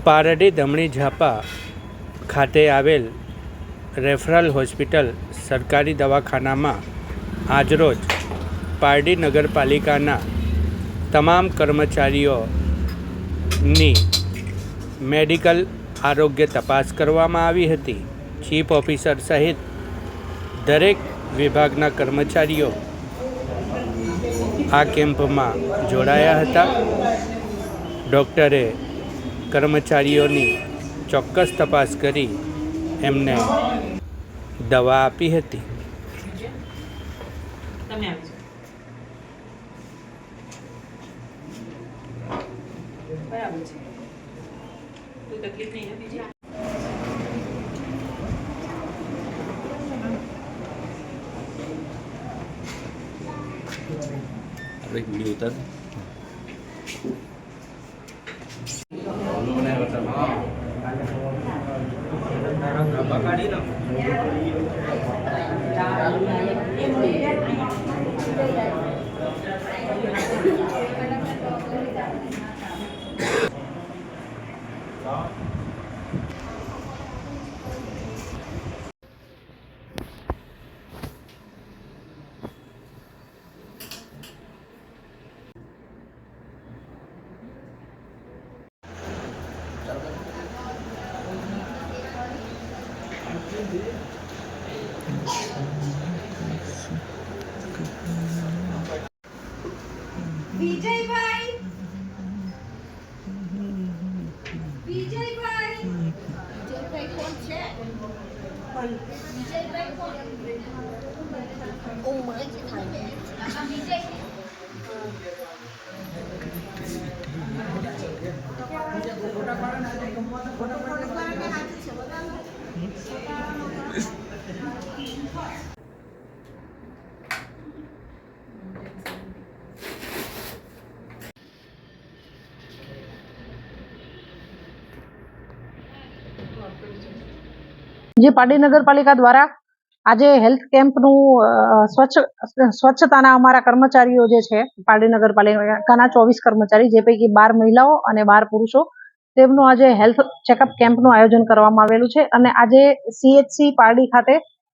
પારડી ધમણી ઝાપા ખાતે આવેલ referral hospital સરકારી દવાખાનામાં આજરોજ પારડી નગરપાલિકાના તમામ કર્મચારીઓની મેડિકલ આરોગ્ય તપાસ કરવામાં આવી હતી। ચીફ ઓફિસર સહિત દરેક વિભાગના કર્મચારીઓ આ કેમ્પમાં જોડાયા હતા। ડૉક્ટરે કર્મચારીઓની ચોક્કસ તપાસ કરી એમને દવા આપી હતી। બરાબર છે, કોઈ તકલીફ નહીં ને બીજી? આપણે વિડીયો ઉતાર વિજયભાઈ કોણ છે? વિજયભાઈ કોણ? ઓ માય વિજય જે પારડી નગરપાલિકા દ્વારા આજે હેલ્થ કેમ્પનું સ્વચ્છતાના અમારા કર્મચારીઓ જે છે પારડી નગરપાલિકાના 24 કર્મચારી, જે પૈકી 12 મહિલાઓ અને 12 પુરુષો, તેમનું આજે હેલ્થ ચેકઅપ કેમ્પનું આયોજન કરવામાં આવેલું છે। અને આજે CHC પારડી ખાતે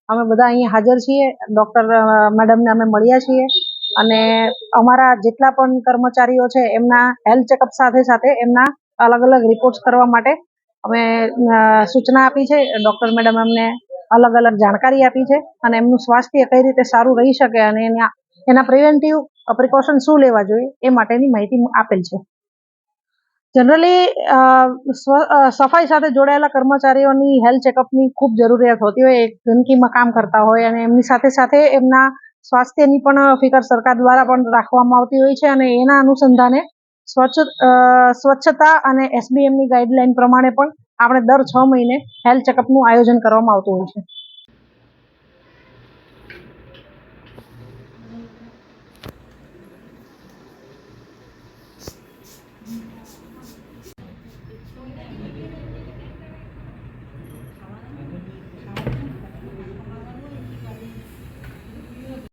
અમે બધા અહીંયા હાજર છીએ। ડૉક્ટર મેડમને અમે મળ્યા છીએ અને અમારા જેટલા પણ કર્મચારીઓ છે એમના હેલ્થ ચેકઅપ સાથે સાથે એમના અલગ અલગ રિપોર્ટ્સ કરવા માટે અમે સૂચના આપી છે। ડૉક્ટર મેડમ અમને અલગ અલગ જાણકારી આપી છે અને એમનું સ્વાસ્થ્ય કઈ રીતે સારું રહી શકે અને એના પ્રિવેન્ટિવ પ્રિકોશન શું લેવા જોઈએ એ માટેની માહિતી આપેલ છે। જનરલી સફાઈ સાથે જોડાયેલા કર્મચારીઓની હેલ્થ ચેકઅપની ખૂબ જરૂરિયાત હોતી હોય, ગંદકીમાં કામ કરતા હોય અને એમની સાથે સાથે એમના સ્વાસ્થ્યની પણ ફિકર સરકાર દ્વારા પણ રાખવામાં આવતી હોય છે અને એના અનુસંધાને સ્વચ્છતા અને SBMની ગાઈડલાઈન પ્રમાણે પણ આપણે દર 6 મહિને હેલ્થ ચેકઅપનું આયોજન કરવામાં આવતું હોય છે।